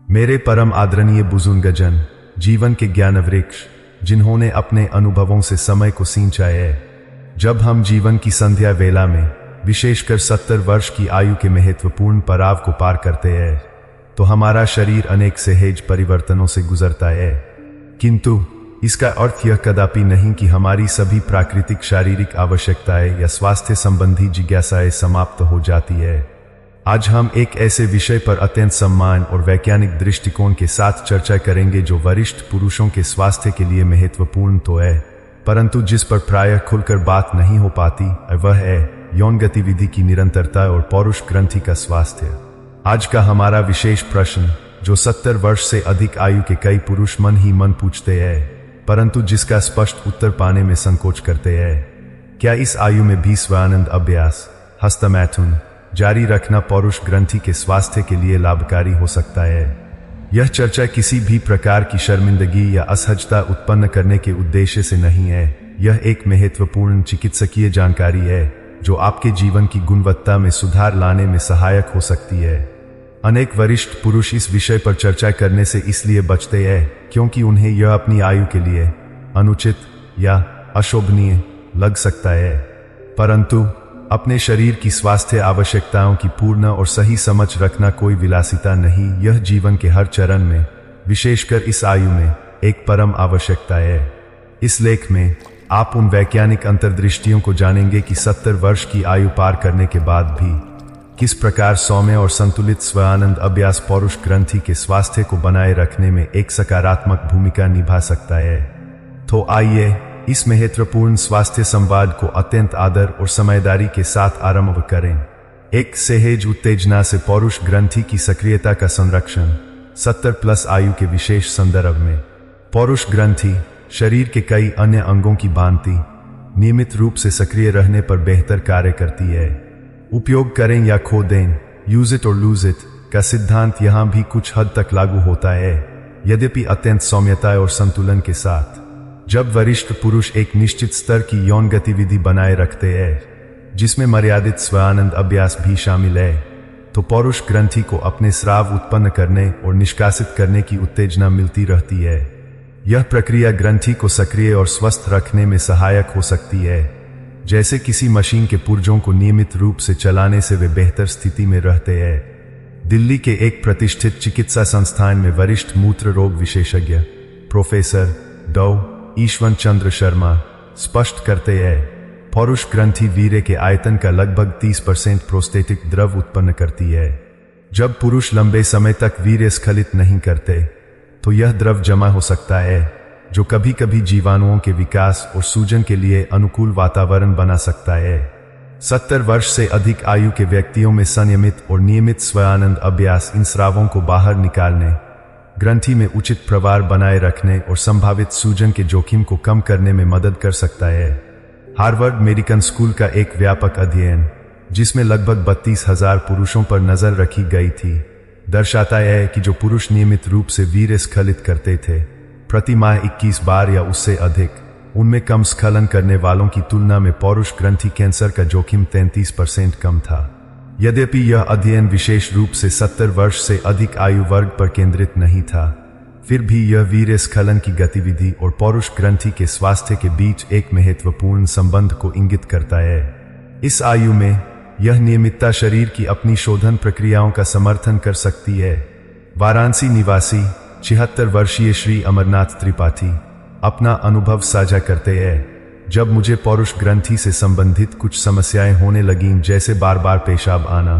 मेरे परम आदरणीय बुजुर्गजन, जीवन के ज्ञान वृक्ष, जिन्होंने अपने अनुभवों से समय को सींचा है। जब हम जीवन की संध्या वेला में विशेषकर 70 वर्ष की आयु के महत्वपूर्ण पड़ाव को पार करते हैं तो हमारा शरीर अनेक सहज परिवर्तनों से गुजरता है, किंतु इसका अर्थ यह कदापि नहीं कि हमारी सभी प्राकृतिक शारीरिक आवश्यकताएं या स्वास्थ्य संबंधी जिज्ञासाएं समाप्त हो जाती है। आज हम एक ऐसे विषय पर अत्यंत सम्मान और वैज्ञानिक दृष्टिकोण के साथ चर्चा करेंगे जो वरिष्ठ पुरुषों के स्वास्थ्य के लिए महत्वपूर्ण तो है, परंतु जिस पर प्रायः खुलकर बात नहीं हो पाती, वह है यौन गतिविधि की निरंतरता और पौरुष ग्रंथि का स्वास्थ्य। आज का हमारा विशेष प्रश्न, जो 70 वर्ष से अधिक आयु के कई पुरुष मन ही मन पूछते हैं, परंतु जिसका स्पष्ट उत्तर पाने में संकोच करते हैं, क्या इस आयु में भी स्वानंद अभ्यास, हस्तमैथुन जारी रखना पौरुष ग्रंथि के स्वास्थ्य के लिए लाभकारी हो सकता है? यह चर्चा किसी भी प्रकार की शर्मिंदगी या असहजता उत्पन्न करने के उद्देश्य से नहीं है। यह एक महत्वपूर्ण चिकित्सकीय जानकारी है जो आपके जीवन की गुणवत्ता में सुधार लाने में सहायक हो सकती है। अनेक वरिष्ठ पुरुष इस विषय पर चर्चा करने से इसलिए बचते हैं क्योंकि उन्हें यह अपनी आयु के लिए अनुचित या अशोभनीय लग सकता है, परंतु अपने शरीर की स्वास्थ्य आवश्यकताओं की पूर्ण और सही समझ रखना कोई विलासिता नहीं, यह जीवन के हर चरण में, विशेषकर इस आयु में, एक परम आवश्यकता है। इस लेख में आप उन वैज्ञानिक अंतर्दृष्टियों को जानेंगे कि 70 वर्ष की आयु पार करने के बाद भी किस प्रकार सौम्य और संतुलित स्वानंद अभ्यास पौरुष ग्रंथि के स्वास्थ्य को बनाए रखने में एक सकारात्मक भूमिका निभा सकता है। तो आइए इस महत्वपूर्ण स्वास्थ्य संवाद को अत्यंत आदर और समझदारी के साथ आरंभ करें। एक सहज उत्तेजना से पौरुष ग्रंथि की सक्रियता का संरक्षण। 70+ आयु के विशेष संदर्भ में पौरुष ग्रंथि शरीर के कई अन्य अंगों की भांति नियमित रूप से सक्रिय रहने पर बेहतर कार्य करती है। उपयोग करें या खो दें, यूज इट और लूज इट का सिद्धांत यहां भी कुछ हद तक लागू होता है, यद्यपि अत्यंत सौम्यता और संतुलन के साथ। जब वरिष्ठ पुरुष एक निश्चित स्तर की यौन गतिविधि बनाए रखते हैं जिसमें मर्यादित स्वानंद अभ्यास भी शामिल है, तो पौरुष ग्रंथि को अपने स्राव उत्पन्न करने और निष्कासित करने की उत्तेजना मिलती रहती है। यह प्रक्रिया ग्रंथि को सक्रिय और स्वस्थ रखने में सहायक हो सकती है, जैसे किसी मशीन के पुर्जों को नियमित रूप से चलाने से वे बेहतर स्थिति में रहते हैं। दिल्ली के एक प्रतिष्ठित चिकित्सा संस्थान में वरिष्ठ मूत्र रोग विशेषज्ञ प्रोफेसर डॉ. ईश्वंत चंद्र शर्मा स्पष्ट करते हैं, पौरुष ग्रंथि वीर्य के आयतन का लगभग 30% प्रोस्टेटिक द्रव उत्पन्न करती है। जब पुरुष लंबे समय तक वीर्य स्खलित नहीं करते तो यह द्रव जमा हो सकता है, जो कभी कभी जीवाणुओं के विकास और सूजन के लिए अनुकूल वातावरण बना सकता है। 70 वर्ष से अधिक आयु के व्यक्तियों में संयमित और नियमित स्वानंद अभ्यास इन स्रावों को बाहर निकालने, ग्रंथि में उचित प्रवाह बनाए रखने और संभावित सूजन के जोखिम को कम करने में मदद कर सकता है। हार्वर्ड मेडिकल स्कूल का एक व्यापक अध्ययन, जिसमें लगभग 32,000 पुरुषों पर नजर रखी गई थी, दर्शाता है कि जो पुरुष नियमित रूप से वीर्य स्खलित करते थे, प्रति माह 21 बार या उससे अधिक, उनमें कम स्खलन करने वालों की तुलना में पौरुष ग्रंथि कैंसर का जोखिम 33% कम था। यद्यपि यह अध्ययन विशेष रूप से 70 वर्ष से अधिक आयु वर्ग पर केंद्रित नहीं था, फिर भी यह वीर्य स्खलन की गतिविधि और पौरुष ग्रंथि के स्वास्थ्य के बीच एक महत्वपूर्ण संबंध को इंगित करता है। इस आयु में यह नियमितता शरीर की अपनी शोधन प्रक्रियाओं का समर्थन कर सकती है। वाराणसी निवासी 76 वर्षीय श्री अमरनाथ त्रिपाठी अपना अनुभव साझा करते हैं, जब मुझे पौरुष ग्रंथि से संबंधित कुछ समस्याएं होने लगीं, जैसे बार बार पेशाब आना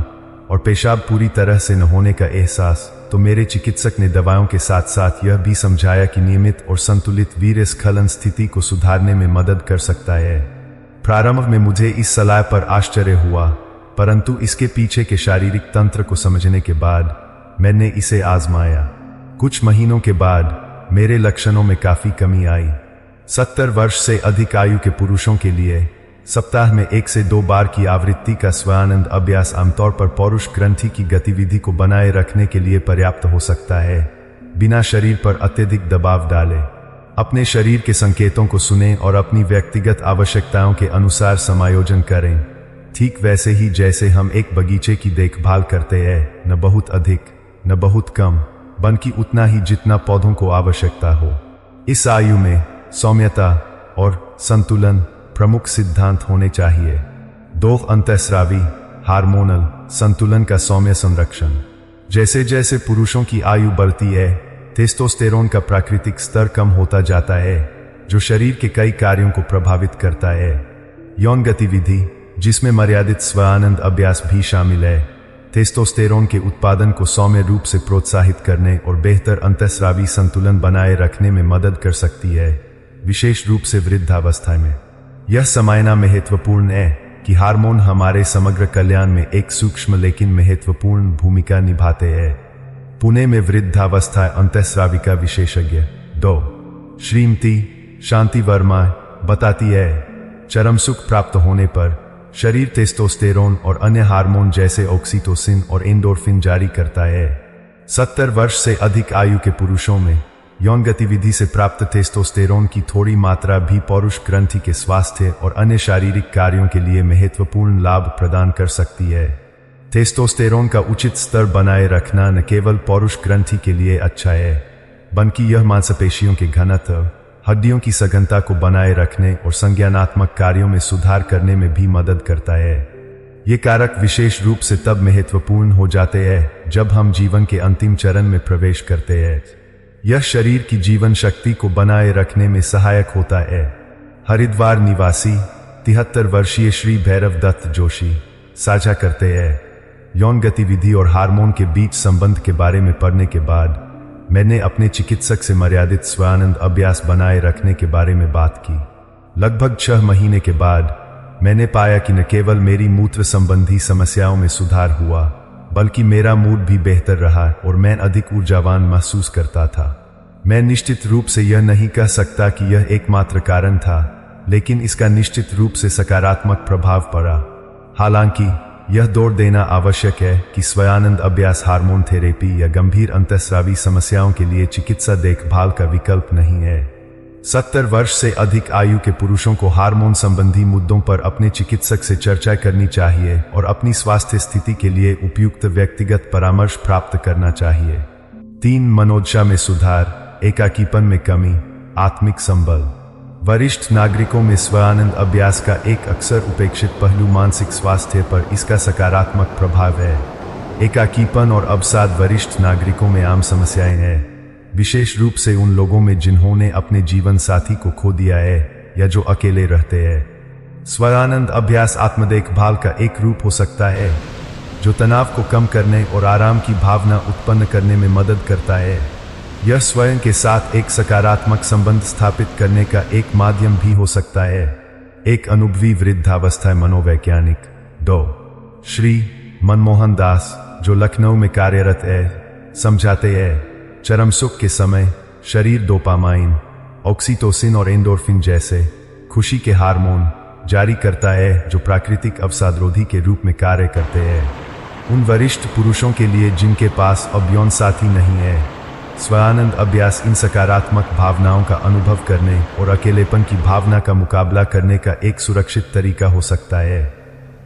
और पेशाब पूरी तरह से न होने का एहसास, तो मेरे चिकित्सक ने दवाओं के साथ साथ यह भी समझाया कि नियमित और संतुलित वीर्य स्खलन स्थिति को सुधारने में मदद कर सकता है। प्रारंभ में मुझे इस सलाह पर आश्चर्य हुआ, परंतु इसके पीछे के शारीरिक तंत्र को समझने के बाद मैंने इसे आजमाया। कुछ महीनों के बाद मेरे लक्षणों में काफी कमी आई। 70 वर्ष से अधिक आयु के पुरुषों के लिए सप्ताह में 1 से 2 बार की आवृत्ति का स्वानंद अभ्यास आमतौर पर पौरुष ग्रंथि की गतिविधि को बनाए रखने के लिए पर्याप्त हो सकता है, बिना शरीर पर अत्यधिक दबाव डाले। अपने शरीर के संकेतों को सुनें और अपनी व्यक्तिगत आवश्यकताओं के अनुसार समायोजन करें, ठीक वैसे ही जैसे हम एक बगीचे की देखभाल करते हैं, न बहुत अधिक न बहुत कम, बल्कि उतना ही जितना पौधों को आवश्यकता हो। इस आयु में सौम्यता और संतुलन प्रमुख सिद्धांत होने चाहिए। 2 अंतःस्रावी हार्मोनल संतुलन का सौम्य संरक्षण। जैसे जैसे पुरुषों की आयु बढ़ती है, टेस्टोस्टेरोन का प्राकृतिक स्तर कम होता जाता है, जो शरीर के कई कार्यों को प्रभावित करता है। यौन गतिविधि, जिसमें मर्यादित स्वानंद अभ्यास भी शामिल है, टेस्टोस्टेरोन के उत्पादन को सौम्य रूप से प्रोत्साहित करने और बेहतर अंतःस्रावी संतुलन बनाए रखने में मदद कर सकती है, विशेष रूप से वृद्धावस्था में। यह समझना महत्वपूर्ण है कि हार्मोन हमारे समग्र कल्याण में एक सूक्ष्म लेकिन महत्वपूर्ण भूमिका निभाते हैं। पुणे में वृद्धावस्था अंतःस्राविका विशेषज्ञ 2 श्रीमती शांति वर्मा बताती है, चरम सुख प्राप्त होने पर शरीर टेस्टोस्टेरोन और अन्य हार्मोन जैसे ऑक्सीटोसिन और एंडोर्फिन जारी करता है। 70 वर्ष से अधिक आयु के पुरुषों में यौन गतिविधि से प्राप्त टेस्टोस्टेरोन की थोड़ी मात्रा भी पौरुष ग्रंथि के स्वास्थ्य और अन्य शारीरिक कार्यों के लिए महत्वपूर्ण लाभ प्रदान कर सकती है। टेस्टोस्टेरोन का उचित स्तर बनाए रखना न केवल पौरुष ग्रंथि के लिए अच्छा है, बल्कि यह मांसपेशियों के घनत्व, हड्डियों की सघनता को बनाए रखने और संज्ञानात्मक कार्यों में सुधार करने में भी मदद करता है। ये कारक विशेष रूप से तब महत्वपूर्ण हो जाते हैं जब हम जीवन के अंतिम चरण में प्रवेश करते हैं। यह शरीर की जीवन शक्ति को बनाए रखने में सहायक होता है। हरिद्वार निवासी 73 वर्षीय श्री भैरव दत्त जोशी साझा करते हैं, यौन गतिविधि और हार्मोन के बीच संबंध के बारे में पढ़ने के बाद मैंने अपने चिकित्सक से मर्यादित स्वानंद अभ्यास बनाए रखने के बारे में बात की। लगभग 6 महीने के बाद मैंने पाया कि न केवल मेरी मूत्र संबंधी समस्याओं में सुधार हुआ, बल्कि मेरा मूड भी बेहतर रहा और मैं अधिक ऊर्जावान महसूस करता था। मैं निश्चित रूप से यह नहीं कह सकता कि यह एकमात्र कारण था, लेकिन इसका निश्चित रूप से सकारात्मक प्रभाव पड़ा। हालांकि यह जोर देना आवश्यक है कि स्वानंद अभ्यास हार्मोन थेरेपी या गंभीर अंतःस्रावी समस्याओं के लिए चिकित्सा देखभाल का विकल्प नहीं है। 70 वर्ष से अधिक आयु के पुरुषों को हार्मोन संबंधी मुद्दों पर अपने चिकित्सक से चर्चा करनी चाहिए और अपनी स्वास्थ्य स्थिति के लिए उपयुक्त व्यक्तिगत परामर्श प्राप्त करना चाहिए। 3 मनोदशा में सुधार, एकाकीपन में कमी, आत्मिक संबल। वरिष्ठ नागरिकों में स्वानंद अभ्यास का एक अक्सर उपेक्षित पहलू मानसिक स्वास्थ्य पर इसका सकारात्मक प्रभाव है। एकाकीपन और अवसाद वरिष्ठ नागरिकों में आम समस्याएं हैं, विशेष रूप से उन लोगों में जिन्होंने अपने जीवन साथी को खो दिया है या जो अकेले रहते हैं। स्वानंद अभ्यास आत्मदेखभाल का एक रूप हो सकता है जो तनाव को कम करने और आराम की भावना उत्पन्न करने में मदद करता है। यह स्वयं के साथ एक सकारात्मक संबंध स्थापित करने का एक माध्यम भी हो सकता है। एक अनुभवी वृद्धावस्था मनोवैज्ञानिक 2 श्री मनमोहन दास, जो लखनऊ में कार्यरत है, समझाते हैं, चरम सुख के समय शरीर डोपामाइन, ऑक्सीटोसिन और एंडोर्फिन जैसे खुशी के हार्मोन जारी करता है, जो प्राकृतिक अवसादरोधी के रूप में कार्य करते हैं। उन वरिष्ठ पुरुषों के लिए जिनके पास अब यौन साथी नहीं है, स्वानंद अभ्यास इन सकारात्मक भावनाओं का अनुभव करने और अकेलेपन की भावना का मुकाबला करने का एक सुरक्षित तरीका हो सकता है।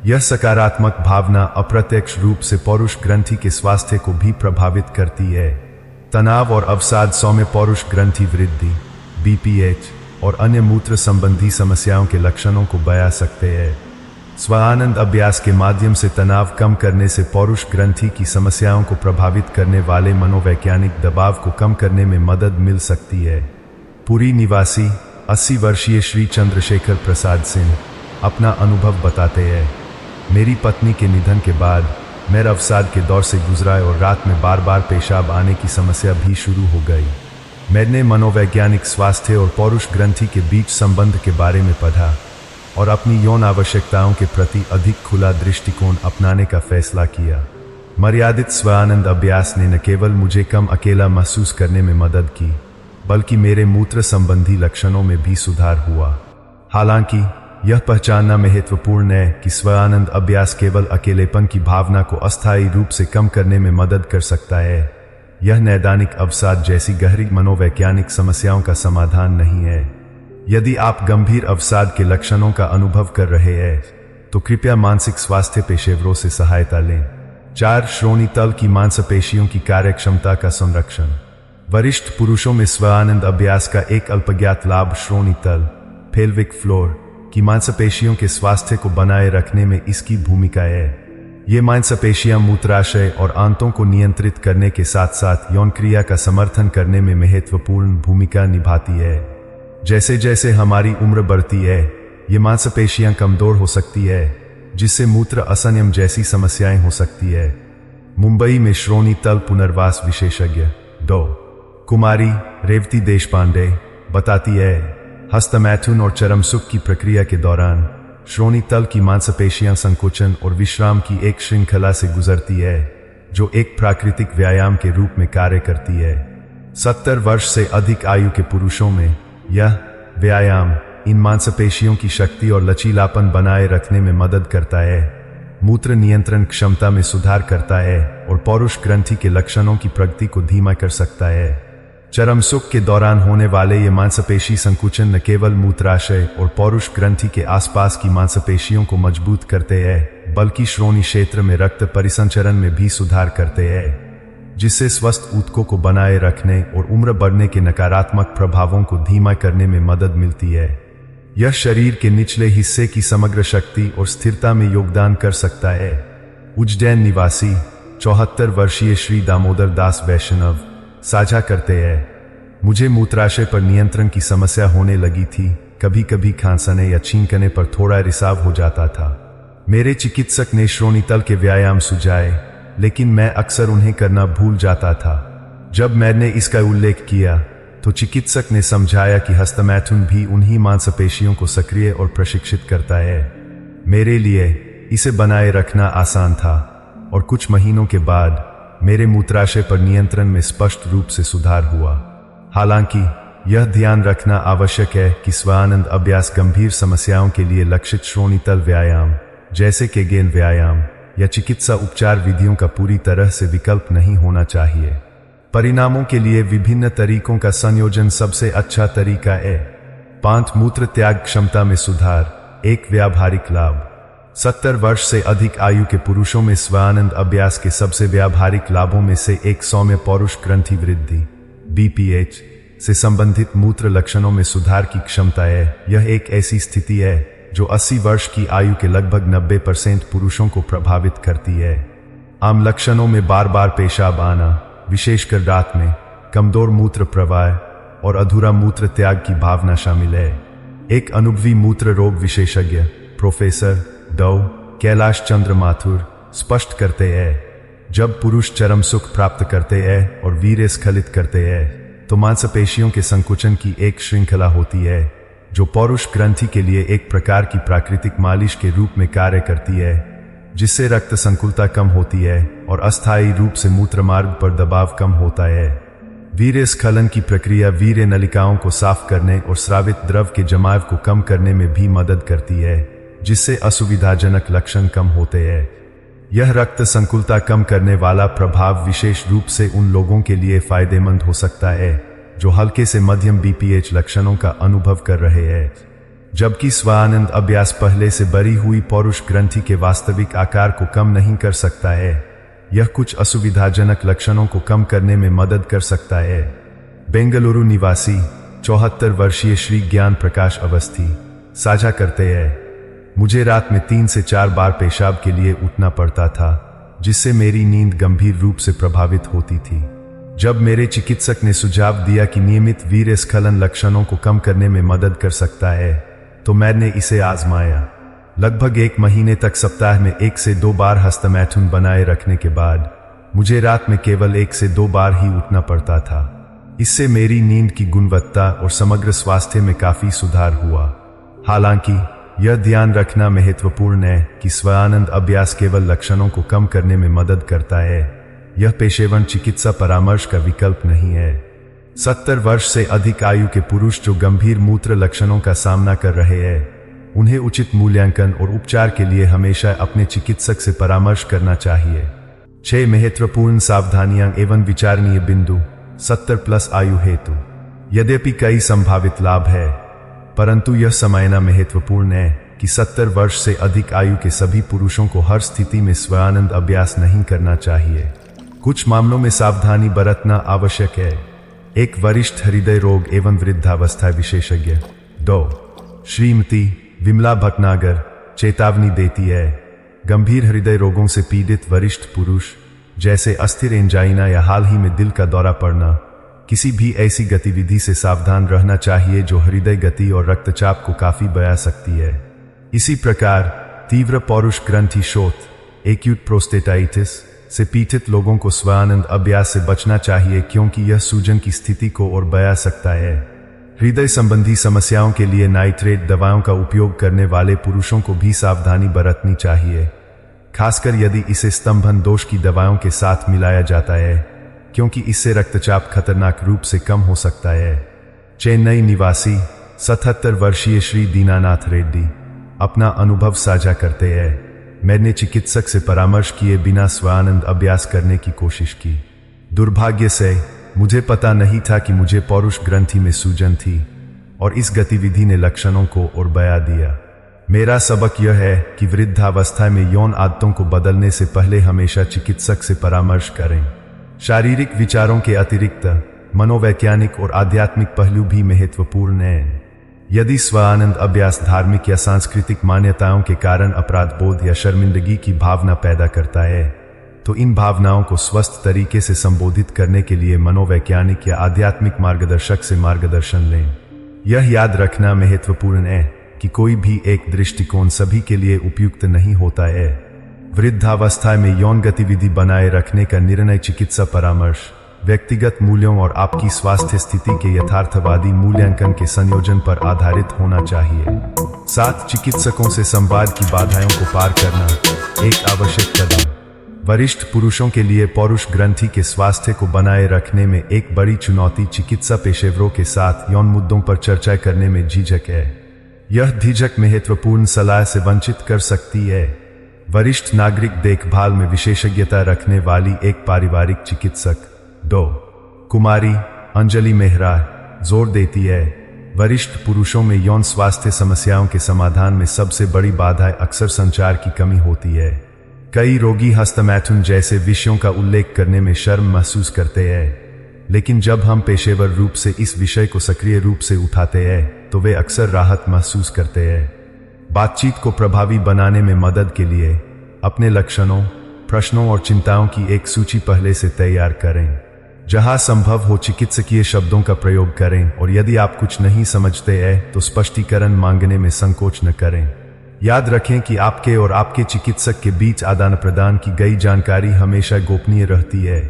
यह सकारात्मक भावना अप्रत्यक्ष रूप से पौरुष ग्रंथि के स्वास्थ्य को भी प्रभावित करती है। तनाव और अवसाद सौम्य पौरुष ग्रंथि वृद्धि, BPH और अन्य मूत्र संबंधी समस्याओं के लक्षणों को बया सकते हैं। स्वानंद अभ्यास के माध्यम से तनाव कम करने से पौरुष ग्रंथि की समस्याओं को प्रभावित करने वाले मनोवैज्ञानिक दबाव को कम करने में मदद मिल सकती है। पुरी निवासी 80 वर्षीय श्री चंद्रशेखर प्रसाद सिंह अपना अनुभव बताते हैं, मेरी पत्नी के निधन के बाद मैं अवसाद के दौर से गुजरा और रात में बार बार पेशाब आने की समस्या भी शुरू हो गई। मैंने मनोवैज्ञानिक स्वास्थ्य और पौरुष ग्रंथि के बीच संबंध के बारे में पढ़ा और अपनी यौन आवश्यकताओं के प्रति अधिक खुला दृष्टिकोण अपनाने का फैसला किया। मर्यादित स्वानंद अभ्यास ने न केवल मुझे कम अकेला महसूस करने में मदद की, बल्कि मेरे मूत्र संबंधी लक्षणों में भी सुधार हुआ। हालांकि यह पहचानना महत्वपूर्ण है कि स्वानंद अभ्यास केवल अकेलेपन की भावना को अस्थायी रूप से कम करने में मदद कर सकता है। यह नैदानिक अवसाद जैसी गहरी मनोवैज्ञानिक समस्याओं का समाधान नहीं है। यदि आप गंभीर अवसाद के लक्षणों का अनुभव कर रहे हैं, तो कृपया मानसिक स्वास्थ्य पेशेवरों से सहायता लें। 4. श्रोणि तल की मांसपेशियों की कार्यक्षमता का संरक्षण। वरिष्ठ पुरुषों में स्वानंद अभ्यास का एक अल्पज्ञात लाभ श्रोणि तल पेल्विक फ्लोर की मांसपेशियों के स्वास्थ्य को बनाए रखने में इसकी भूमिका है। ये मांसपेशियां मूत्राशय और आंतों को नियंत्रित करने के साथ साथ यौन क्रिया का समर्थन करने में महत्वपूर्ण भूमिका निभाती है। जैसे जैसे हमारी उम्र बढ़ती है, ये मांसपेशियां कमजोर हो सकती है, जिससे मूत्र असंयम जैसी समस्याएं हो सकती है। मुंबई में श्रोणि तल पुनर्वास विशेषज्ञ डॉ. कुमारी रेवती देशपांडे बताती है, हस्तमैथुन और चरम सुख की प्रक्रिया के दौरान श्रोणि तल की मांसपेशियां संकोचन और विश्राम की एक श्रृंखला से गुजरती है, जो एक प्राकृतिक व्यायाम के रूप में कार्य करती है। 70 वर्ष से अधिक आयु के पुरुषों में यह व्यायाम इन मांसपेशियों की शक्ति और लचीलापन बनाए रखने में मदद करता है, मूत्र नियंत्रण क्षमता में सुधार करता है और पौरुष ग्रंथि के लक्षणों की प्रगति को धीमा कर सकता है। चरम सुख के दौरान होने वाले ये मांसपेशी संकुचन न केवल मूत्राशय और पौरुष ग्रंथि के आसपास की मांसपेशियों को मजबूत करते हैं, बल्कि श्रोणि क्षेत्र में रक्त परिसंचरण में भी सुधार करते हैं, जिससे स्वस्थ ऊतकों को बनाए रखने और उम्र बढ़ने के नकारात्मक प्रभावों को धीमा करने में मदद मिलती है। यह शरीर के निचले हिस्से की समग्र शक्ति और स्थिरता में योगदान कर सकता है। उज्जैन निवासी 74 वर्षीय श्री दामोदर दास वैष्णव साझा करते हैं, मुझे मूत्राशय पर नियंत्रण की समस्या होने लगी थी। कभी कभी खांसने या छींकने पर थोड़ा रिसाव हो जाता था। मेरे चिकित्सक ने श्रोणि तल के व्यायाम सुझाए, लेकिन मैं अक्सर उन्हें करना भूल जाता था। जब मैंने इसका उल्लेख किया तो चिकित्सक ने समझाया कि हस्तमैथुन भी उन्हीं मांसपेशियों को सक्रिय और प्रशिक्षित करता है। मेरे लिए इसे बनाए रखना आसान था और कुछ महीनों के बाद मेरे मूत्राशय पर नियंत्रण में स्पष्ट रूप से सुधार हुआ। हालांकि यह ध्यान रखना आवश्यक है कि स्वानंद अभ्यास गंभीर समस्याओं के लिए लक्षित श्रोणि तल व्यायाम जैसे केगेन व्यायाम या चिकित्सा उपचार विधियों का पूरी तरह से विकल्प नहीं होना चाहिए। परिणामों के लिए विभिन्न तरीकों का संयोजन सबसे अच्छा तरीका है। 5. मूत्र त्याग क्षमता में सुधार एक व्यावहारिक लाभ। 70 वर्ष से अधिक आयु के पुरुषों में स्वानंद अभ्यास के सबसे व्यावहारिक लाभों में से एक सौम्य पौरुष ग्रंथि वृद्धि BPH से संबंधित मूत्र लक्षणों में सुधार की क्षमता है। यह एक ऐसी स्थिति है जो 80 वर्ष की आयु के लगभग 90% पुरुषों को प्रभावित करती है। आम लक्षणों में बार बार पेशाब आना, विशेषकर रात में, कमजोर मूत्र प्रवाह और अधूरा मूत्र त्याग की भावना शामिल है। एक अनुभवी मूत्र रोग विशेषज्ञ प्रोफेसर डॉ. कैलाश चंद्र माथुर स्पष्ट करते हैं, जब पुरुष चरम सुख प्राप्त करते हैं और वीर्य स्खलित करते हैं तो मांसपेशियों के संकुचन की एक श्रृंखला होती है, जो पौरुष ग्रंथि के लिए एक प्रकार की प्राकृतिक मालिश के रूप में कार्य करती है, जिससे रक्त संकुलता कम होती है और अस्थायी रूप से मूत्रमार्ग पर दबाव कम होता है। वीर्य स्खलन की प्रक्रिया वीर्य नलिकाओं को साफ करने और स्रावित द्रव के जमाव को कम करने में भी मदद करती है, जिससे असुविधाजनक लक्षण कम होते हैं। यह रक्त संकुलता कम करने वाला प्रभाव विशेष रूप से उन लोगों के लिए फायदेमंद हो सकता है जो हल्के से मध्यम BPH लक्षणों का अनुभव कर रहे हैं, जबकि स्वानंद अभ्यास पहले से बढ़ी हुई पौरुष ग्रंथि के वास्तविक आकार को कम नहीं कर सकता है। यह कुछ असुविधाजनक लक्षणों को कम करने में मदद कर सकता है। बेंगलुरु निवासी 74 वर्षीय श्री ज्ञान प्रकाश अवस्थी साझा करते हैं, मुझे रात में 3 से 4 बार पेशाब के लिए उठना पड़ता था, जिससे मेरी नींद गंभीर रूप से प्रभावित होती थी। जब मेरे चिकित्सक ने सुझाव दिया कि नियमित वीर्य स्खलन लक्षणों को कम करने में मदद कर सकता है, तो मैंने इसे आजमाया। लगभग 1 महीने तक सप्ताह में 1 से 2 बार हस्तमैथुन बनाए रखने के बाद मुझे रात में केवल 1 से 2 बार ही उठना पड़ता था। इससे मेरी नींद की गुणवत्ता और समग्र स्वास्थ्य में काफी सुधार हुआ। हालांकि यह ध्यान रखना महत्वपूर्ण है कि स्वानंद अभ्यास केवल लक्षणों को कम करने में मदद करता है, यह पेशेवर चिकित्सा परामर्श का विकल्प नहीं है। 70 वर्ष से अधिक आयु के पुरुष जो गंभीर मूत्र लक्षणों का सामना कर रहे हैं, उन्हें उचित मूल्यांकन और उपचार के लिए हमेशा अपने चिकित्सक से परामर्श करना चाहिए। 6 महत्वपूर्ण सावधानियां एवं विचारणीय बिंदु 70+ आयु हेतु। यद्यपि कई संभावित लाभ है, परंतु यह समझना महत्वपूर्ण है कि 70 वर्ष से अधिक आयु के सभी पुरुषों को हर स्थिति में स्वानंद अभ्यास नहीं करना चाहिए। कुछ मामलों में सावधानी बरतना आवश्यक है। एक वरिष्ठ हृदय रोग एवं वृद्धावस्था विशेषज्ञ 2 श्रीमती विमला भटनागर चेतावनी देती है, गंभीर हृदय रोगों से पीड़ित वरिष्ठ पुरुष जैसे अस्थिर एंजाइना या हाल ही में दिल का दौरा पड़ना, किसी भी ऐसी गतिविधि से सावधान रहना चाहिए जो हृदय गति और रक्तचाप को काफी बढ़ा सकती है। इसी प्रकार तीव्र पौरुष ग्रंथि शोथ एक्यूट प्रोस्टेटाइटिस से पीड़ित लोगों को स्वानंद अभ्यास से बचना चाहिए, क्योंकि यह सूजन की स्थिति को और बढ़ा सकता है। हृदय संबंधी समस्याओं के लिए नाइट्रेट दवाओं का उपयोग करने वाले पुरुषों को भी सावधानी बरतनी चाहिए, खासकर यदि इसे स्तंभन दोष की दवाओं के साथ मिलाया जाता है, क्योंकि इससे रक्तचाप खतरनाक रूप से कम हो सकता है। चेन्नई निवासी 77 वर्षीय श्री दीनानाथ रेड्डी अपना अनुभव साझा करते हैं, मैंने चिकित्सक से परामर्श किए बिना स्वानंद अभ्यास करने की कोशिश की। दुर्भाग्य से मुझे पता नहीं था कि मुझे पौरुष ग्रंथि में सूजन थी और इस गतिविधि ने लक्षणों को और बढ़ा दिया। मेरा सबक यह है कि वृद्धावस्था में यौन आदतों को बदलने से पहले हमेशा चिकित्सक से परामर्श करें। शारीरिक विचारों के अतिरिक्त मनोवैज्ञानिक और आध्यात्मिक पहलू भी महत्वपूर्ण हैं। यदि स्वानंद अभ्यास धार्मिक या सांस्कृतिक मान्यताओं के कारण अपराध बोध या शर्मिंदगी की भावना पैदा करता है, तो इन भावनाओं को स्वस्थ तरीके से संबोधित करने के लिए मनोवैज्ञानिक या आध्यात्मिक मार्गदर्शक से मार्गदर्शन लें। यह याद रखना महत्वपूर्ण है कि कोई भी एक दृष्टिकोण सभी के लिए उपयुक्त नहीं होता है। वृद्धावस्था में यौन गतिविधि बनाए रखने का निर्णय चिकित्सा परामर्श, व्यक्तिगत मूल्यों और आपकी स्वास्थ्य स्थिति के यथार्थवादी मूल्यांकन के संयोजन पर आधारित होना चाहिए। साथ चिकित्सकों से संवाद की बाधाओं को पार करना एक आवश्यक कदम। वरिष्ठ पुरुषों के लिए पौरुष ग्रंथि के स्वास्थ्य को बनाए रखने में एक बड़ी चुनौती चिकित्सा पेशेवरों के साथ यौन मुद्दों पर चर्चा करने में झिझक है। यह झिझक महत्वपूर्ण सलाह से वंचित कर सकती है। वरिष्ठ नागरिक देखभाल में विशेषज्ञता रखने वाली एक पारिवारिक चिकित्सक 2 कुमारी अंजलि मेहरा जोर देती है, वरिष्ठ पुरुषों में यौन स्वास्थ्य समस्याओं के समाधान में सबसे बड़ी बाधा अक्सर संचार की कमी होती है। कई रोगी हस्तमैथुन जैसे विषयों का उल्लेख करने में शर्म महसूस करते हैं, लेकिन जब हम पेशेवर रूप से इस विषय को सक्रिय रूप से उठाते हैं तो वे अक्सर राहत महसूस करते हैं। बातचीत को प्रभावी बनाने में मदद के लिए अपने लक्षणों, प्रश्नों और चिंताओं की एक सूची पहले से तैयार करें। जहां संभव हो चिकित्सकीय शब्दों का प्रयोग करें और यदि आप कुछ नहीं समझते हैं तो स्पष्टीकरण मांगने में संकोच न करें। याद रखें कि आपके और आपके चिकित्सक के बीच आदान प्रदान की गई जानकारी हमेशा गोपनीय रहती है।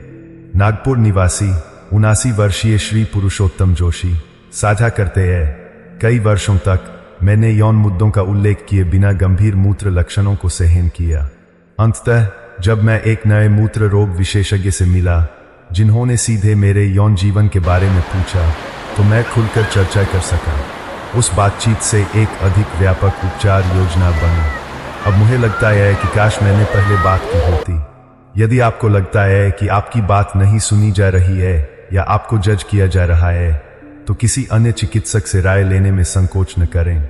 नागपुर निवासी 79 वर्षीय श्री पुरुषोत्तम जोशी साझा करते हैं, कई वर्षों तक मैंने यौन मुद्दों का उल्लेख किए बिना गंभीर मूत्र लक्षणों को सहन किया। अंततः जब मैं एक नए मूत्र रोग विशेषज्ञ से मिला जिन्होंने सीधे मेरे यौन जीवन के बारे में पूछा, तो मैं खुलकर चर्चा कर सका। उस बातचीत से एक अधिक व्यापक उपचार योजना बनी। अब मुझे लगता है कि काश मैंने पहले बात की होती। यदि आपको लगता है कि आपकी बात नहीं सुनी जा रही है या आपको जज किया जा रहा है, तो किसी अन्य चिकित्सक से राय लेने में संकोच न करें।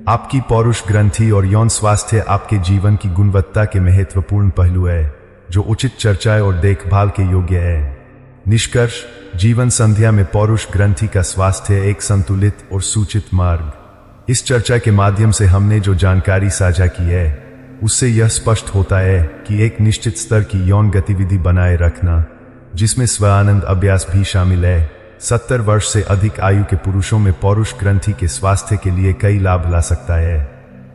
आपकी पौरुष ग्रंथि और यौन स्वास्थ्य आपके जीवन की गुणवत्ता के महत्वपूर्ण पहलू है जो उचित चर्चा और देखभाल के योग्य है। निष्कर्ष, जीवन संध्या में पौरुष ग्रंथि का स्वास्थ्य एक संतुलित और सूचित मार्ग। इस चर्चा के माध्यम से हमने जो जानकारी साझा की है उससे यह स्पष्ट होता है कि एक निश्चित स्तर की यौन गतिविधि बनाए रखना, जिसमें स्वानंद अभ्यास भी शामिल है, 70 वर्ष से अधिक आयु के पुरुषों में पौरुष ग्रंथि के स्वास्थ्य के लिए कई लाभ ला सकता है।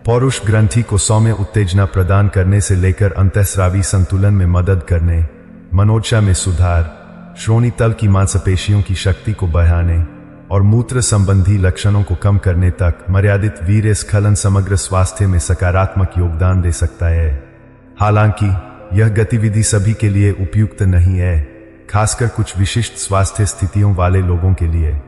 पौरुष ग्रंथि को सौम्य उत्तेजना प्रदान करने से लेकर अंतःस्रावी संतुलन में मदद करने, मनोदशा में सुधार, श्रोणि तल की मांसपेशियों की शक्ति को बढ़ाने और मूत्र संबंधी लक्षणों को कम करने तक मर्यादित वीर्य स्खलन समग्र स्वास्थ्य में सकारात्मक योगदान दे सकता है। हालांकि यह गतिविधि सभी के लिए उपयुक्त नहीं है, खासकर कुछ विशिष्ट स्वास्थ्य स्थितियों वाले लोगों के लिए।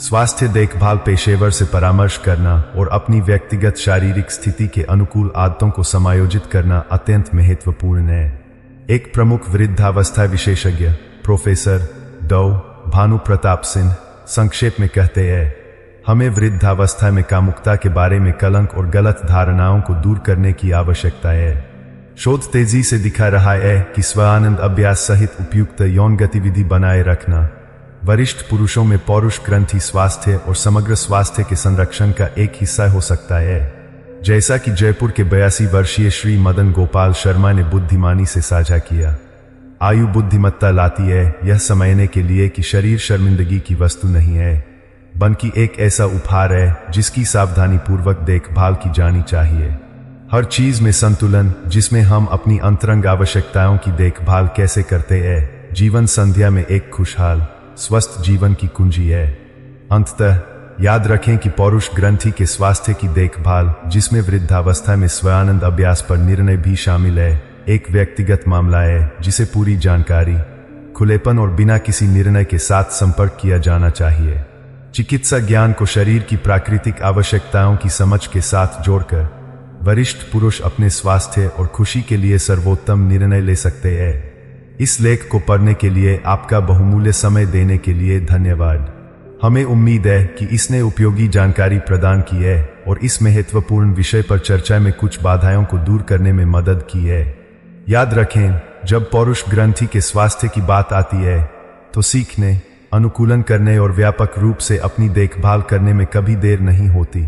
स्वास्थ्य देखभाल पेशेवर से परामर्श करना और अपनी व्यक्तिगत शारीरिक स्थिति के अनुकूल आदतों को समायोजित करना अत्यंत महत्वपूर्ण है। एक प्रमुख वृद्धावस्था विशेषज्ञ प्रोफेसर डॉ भानु प्रताप सिंह संक्षेप में कहते हैं, हमें वृद्धावस्था में कामुकता के बारे में कलंक और गलत धारणाओं को दूर करने की आवश्यकता है। शोध तेजी से दिखा रहा है कि स्वानंद अभ्यास सहित उपयुक्त यौन गतिविधि बनाए रखना वरिष्ठ पुरुषों में पौरुष ग्रंथि स्वास्थ्य और समग्र स्वास्थ्य के संरक्षण का एक हिस्सा हो सकता है। जैसा कि जयपुर के 82 वर्षीय श्री मदन गोपाल शर्मा ने बुद्धिमानी से साझा किया, आयु बुद्धिमत्ता लाती है, यह समझने के लिए कि शरीर शर्मिंदगी की वस्तु नहीं है, बल्कि एक ऐसा उपहार है जिसकी सावधानी पूर्वक देखभाल की जानी चाहिए। हर चीज में संतुलन, जिसमें हम अपनी अंतरंग आवश्यकताओं की देखभाल कैसे करते हैं, जीवन संध्या में एक खुशहाल स्वस्थ जीवन की कुंजी है। अंततः याद रखें कि पौरुष ग्रंथि के स्वास्थ्य की देखभाल, जिसमें वृद्धावस्था में स्वानंद अभ्यास पर निर्णय भी शामिल है, एक व्यक्तिगत मामला है जिसे पूरी जानकारी, खुलेपन और बिना किसी निर्णय के साथ संपर्क किया जाना चाहिए। चिकित्सा ज्ञान को शरीर की प्राकृतिक आवश्यकताओं की समझ के साथ जोड़कर वरिष्ठ पुरुष अपने स्वास्थ्य और खुशी के लिए सर्वोत्तम निर्णय ले सकते हैं। इस लेख को पढ़ने के लिए आपका बहुमूल्य समय देने के लिए धन्यवाद। हमें उम्मीद है कि इसने उपयोगी जानकारी प्रदान की है और इस महत्वपूर्ण विषय पर चर्चा में कुछ बाधाओं को दूर करने में मदद की है। याद रखें, जब पौरुष ग्रंथि के स्वास्थ्य की बात आती है तो सीखने, अनुकूलन करने और व्यापक रूप से अपनी देखभाल करने में कभी देर नहीं होती।